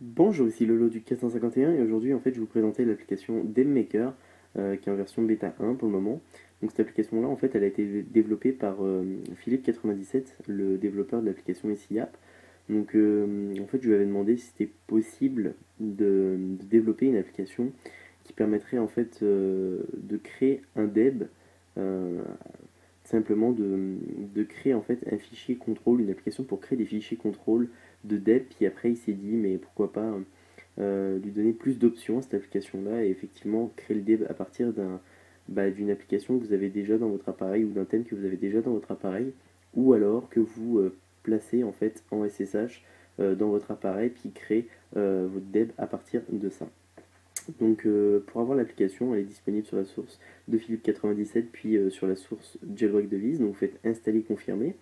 Bonjour, ici Lolo du 451 et aujourd'hui en fait je vais vous présenter l'application DemMaker qui est en version bêta 1 pour le moment. Donc cette application là en fait elle a été développée par Philippe97, le développeur de l'application SIAP. Donc en fait je lui avais demandé si c'était possible de développer une application qui permettrait en fait de créer un DEB, euh, simplement de créer en fait un fichier contrôle, une application pour créer des fichiers contrôle de DEB. Puis après il s'est dit mais pourquoi pas lui donner plus d'options à cette application-là et effectivement créer le DEB à partir d'une application que vous avez déjà dans votre appareil ou d'un thème que vous avez déjà dans votre appareil, ou alors que vous placez en fait en SSH dans votre appareil puis crée votre DEB à partir de ça. Donc pour avoir l'application, elle est disponible sur la source de Philippe97 puis sur la source Jailbreak de Viz. Donc vous faites installer confirmer.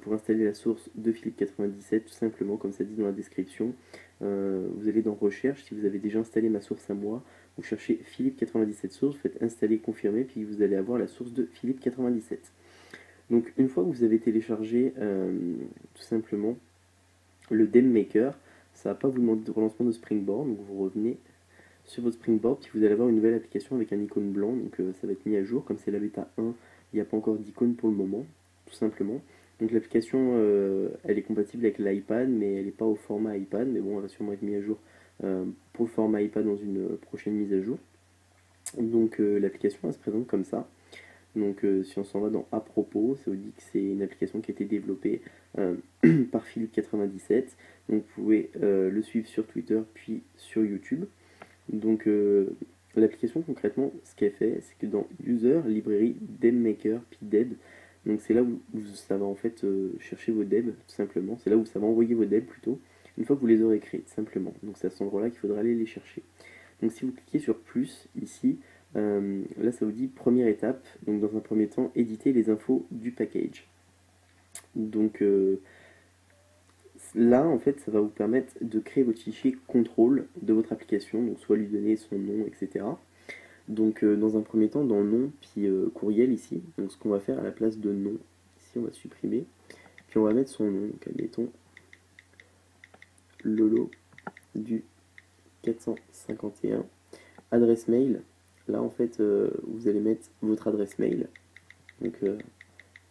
Pour installer la source de Philippe97, tout simplement, comme ça dit dans la description, vous allez dans recherche. Si vous avez déjà installé ma source à moi, vous cherchez Philippe97 source, vous faites installer confirmer, puis vous allez avoir la source de Philippe97. Donc une fois que vous avez téléchargé tout simplement le DemMaker, ça ne va pas vous demander de relancement de Springboard, donc vous revenez sur votre Springboard, puis vous allez avoir une nouvelle application avec un icône blanc, donc ça va être mis à jour, comme c'est la bêta 1, il n'y a pas encore d'icône pour le moment, tout simplement. Donc l'application, elle est compatible avec l'iPad, mais elle n'est pas au format iPad, mais bon, elle va sûrement être mise à jour pour le format iPad dans une prochaine mise à jour. Donc l'application, elle se présente comme ça. Donc si on s'en va dans à propos, ça vous dit que c'est une application qui a été développée euh, par Philippe97. Donc vous pouvez le suivre sur Twitter puis sur YouTube. Donc l'application concrètement, ce qu'elle fait, c'est que dans User, librairie, DebMaker, puis Deb, donc c'est là où ça va en fait chercher vos Deb, tout simplement. C'est là où ça va envoyer vos Deb plutôt, une fois que vous les aurez créés, tout simplement. Donc c'est à cet endroit-là qu'il faudra aller les chercher. Donc si vous cliquez sur plus ici, là ça vous dit première étape. Donc dans un premier temps, éditer les infos du package. Donc là, en fait, ça va vous permettre de créer votre fichier contrôle de votre application, donc soit lui donner son nom, etc. Donc, dans un premier temps, dans nom, puis courriel ici, donc ce qu'on va faire à la place de nom, ici on va supprimer, puis on va mettre son nom, donc admettons Lolo du 451. Adresse mail, là en fait, vous allez mettre votre adresse mail, donc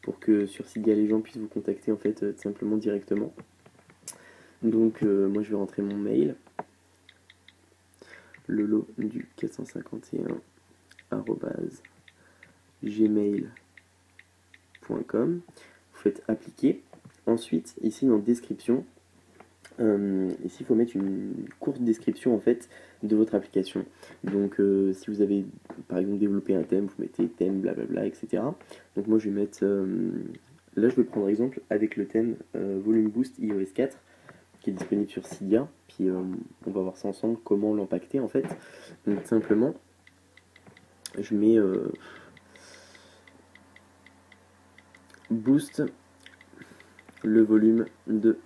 pour que sur Cydia les gens puissent vous contacter en fait simplement directement. Donc, moi je vais rentrer mon mail. Lolo du 451 gmail.com. Vous faites appliquer. Ensuite, ici dans description, ici il faut mettre une courte description en fait de votre application. Donc si vous avez par exemple développé un thème, vous mettez thème blablabla, etc. Donc moi je vais mettre, là je vais prendre exemple avec le thème Volume Boost iOS 4 qui est disponible sur Cydia. Puis on va voir ça ensemble comment l'impacter en fait. Donc simplement je mets boost le volume de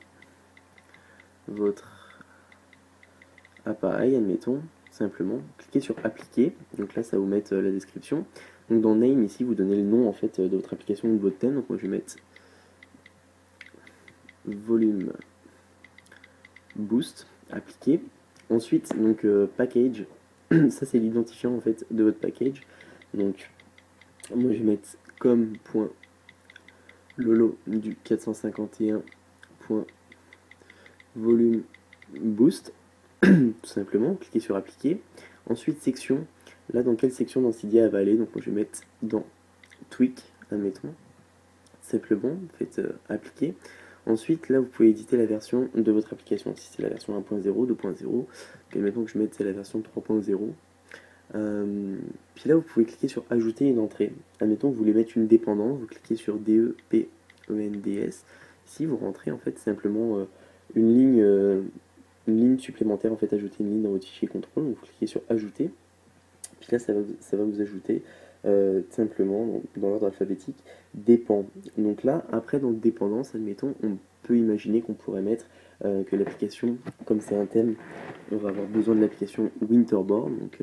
votre appareil, admettons, simplement. Cliquez sur appliquer, donc là ça va vous mettre la description. Donc dans name ici vous donnez le nom en fait de votre application ou de votre thème, donc moi je vais mettre volume boost, appliquer. Ensuite donc package, ça c'est l'identifiant en fait de votre package. Donc moi je vais mettre com.lolo du 451.volume boost, tout simplement, cliquez sur appliquer. Ensuite section, là dans quelle section dans Cydia elle va aller, donc moi je vais mettre dans tweak, admettons, simplement, vous faites appliquer. Ensuite là vous pouvez éditer la version de votre application, si c'est la version 1.0, 2.0, puis admettons que je mette c'est la version 3.0. Puis là vous pouvez cliquer sur ajouter une entrée. Admettons que vous voulez mettre une dépendance, vous cliquez sur DEPENDS. Ici vous rentrez en fait simplement une ligne, euh, une ligne supplémentaire, en fait ajouter une ligne dans votre fichier contrôle, donc vous cliquez sur ajouter, puis là ça va vous ajouter simplement dans l'ordre alphabétique dépend. Donc là après dans dépendance, admettons, on peut imaginer qu'on pourrait mettre que l'application, comme c'est un thème, on va avoir besoin de l'application Winterboard, donc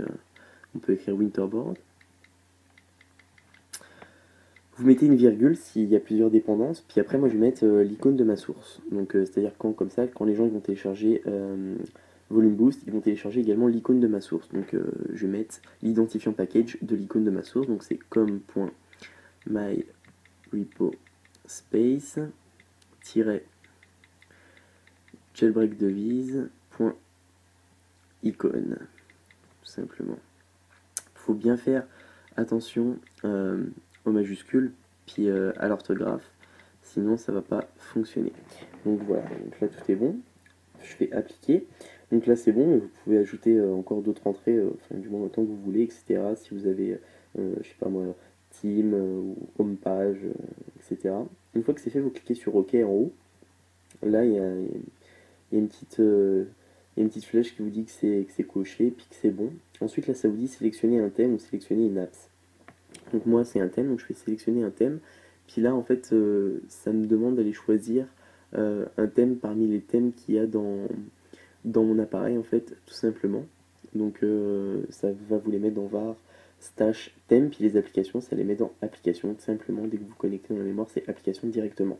on peut écrire Winterboard. Vous mettez une virgule s'il y a plusieurs dépendances, puis après moi je vais mettre l'icône de ma source. Donc c'est-à-dire comme ça, quand les gens ils vont télécharger Volume Boost, ils vont télécharger également l'icône de ma source. Donc je vais mettre l'identifiant package de l'icône de ma source, donc c'est com.myrepo space jailbreak devise.icône, tout simplement. Il faut bien faire attention aux majuscules, puis à l'orthographe, sinon ça va pas fonctionner. Donc voilà, donc là tout est bon. Je fais appliquer. Donc là c'est bon, et vous pouvez ajouter encore d'autres entrées, enfin, du moins autant que vous voulez, etc. Si vous avez, je sais pas moi, Team ou Homepage, etc. Une fois que c'est fait, vous cliquez sur OK en haut. Là il y a une petite, flèche qui vous dit que c'est coché, puis que c'est bon. Ensuite là ça vous dit sélectionner un thème ou sélectionner une apps. Donc moi c'est un thème, donc je vais sélectionner un thème. Puis là en fait ça me demande d'aller choisir un thème parmi les thèmes qu'il y a dans mon appareil en fait, tout simplement. Donc ça va vous les mettre dans var, stash, thème, puis les applications, ça les met dans application, tout simplement. Dès que vous connectez dans la mémoire, c'est application directement.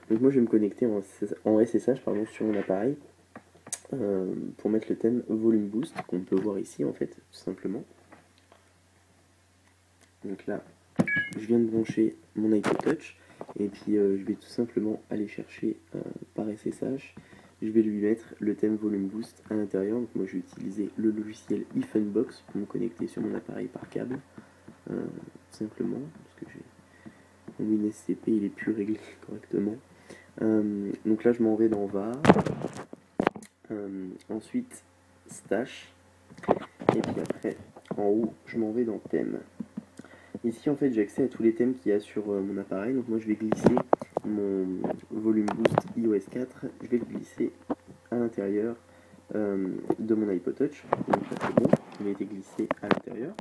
Donc moi je vais me connecter en SSH pardon, sur mon appareil pour mettre le thème Volume Boost, qu'on peut voir ici en fait, tout simplement. Donc là, je viens de brancher mon iPod Touch, et puis je vais tout simplement aller chercher par SSH. Je vais lui mettre le thème Volume Boost à l'intérieur. Donc moi je vais utiliser le logiciel iPhoneBox pour me connecter sur mon appareil par câble, tout simplement, parce que mon WinSCP il est plus réglé correctement. Donc là je m'en vais dans var, ensuite stash, et puis après en haut je m'en vais dans thème. Ici en fait j'ai accès à tous les thèmes qu'il y a sur mon appareil, donc moi je vais glisser mon Volume Boost iOS 4, je vais le glisser à l'intérieur de mon iPod Touch. Donc là c'est bon, il a été glissé à l'intérieur.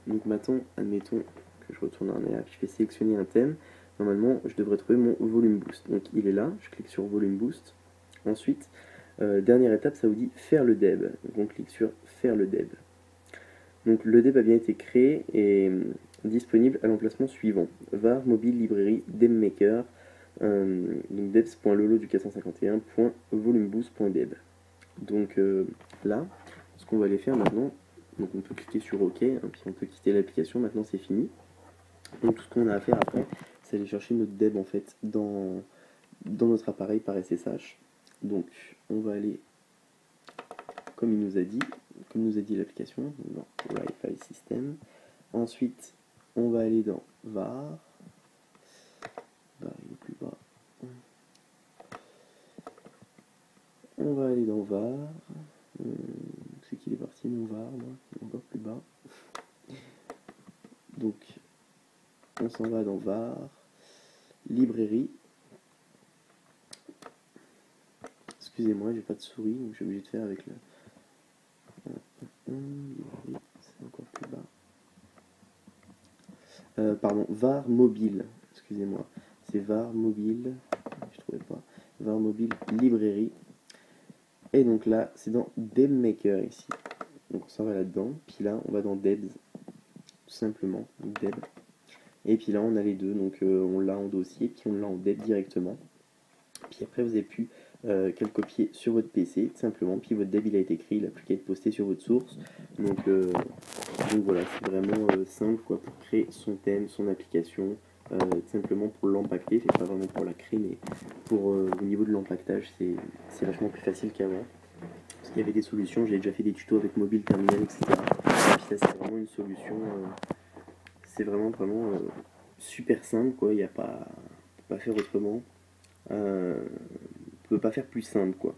Donc maintenant, admettons que je retourne en arrière, je fais sélectionner un thème. Normalement je devrais trouver mon Volume Boost. Donc il est là, je clique sur Volume Boost. Ensuite, dernière étape, ça vous dit faire le deb. Donc on clique sur faire le deb. Donc le deb a bien été créé et disponible à l'emplacement suivant: var mobile librairie debmaker, donc debs.lolo du 451.volumeboost.deb. Donc là, ce qu'on va aller faire maintenant, donc on peut cliquer sur OK, hein, puis on peut quitter l'application. Maintenant c'est fini. Donc tout ce qu'on a à faire après, c'est aller chercher notre deb en fait dans notre appareil par SSH. Donc on va aller comme il nous a dit, l'application, dans Wi-Fi System. Ensuite, on va aller dans var. Il est plus bas. On va aller dans var. C'est qu'il est parti mon var, là, il est encore plus bas. Donc, on s'en va dans var, librairie. Excusez-moi, j'ai pas de souris, donc je suis obligé de faire avec le. C'est encore plus bas. Pardon, var mobile, excusez-moi, c'est var mobile, je trouvais pas, var mobile librairie, et donc là c'est dans debmaker ici, donc on s'en va là-dedans, puis là on va dans debs, tout simplement, deb, et puis là on a les deux, donc on l'a en dossier, puis on l'a en deb directement, puis après vous avez pu qu'à le copier sur votre PC, tout simplement, puis votre deb il a été écrit, il n'a plus qu'à être posté sur votre source, donc voilà, c'est vraiment simple quoi, pour créer son thème, son application, simplement pour l'empacter, c'est pas vraiment pour la créer, mais pour au niveau de l'empactage, c'est vachement plus facile qu'avant. Parce qu'il y avait des solutions, j'ai déjà fait des tutos avec mobile, terminal, etc. Et puis ça c'est vraiment une solution, c'est vraiment super simple quoi, il n'y a pas faire autrement. On peut pas faire plus simple quoi.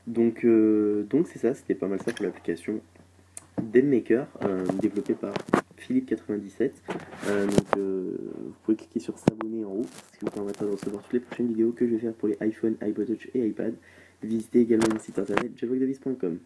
Donc c'est ça, c'était pas mal ça pour l'application debmaker, développé par Philippe97. Vous pouvez cliquer sur s'abonner en haut, ce qui vous permettra de recevoir toutes les prochaines vidéos que je vais faire pour les iPhone, iPod Touch et iPad. Visitez également mon site internet jailbreakdevice.com.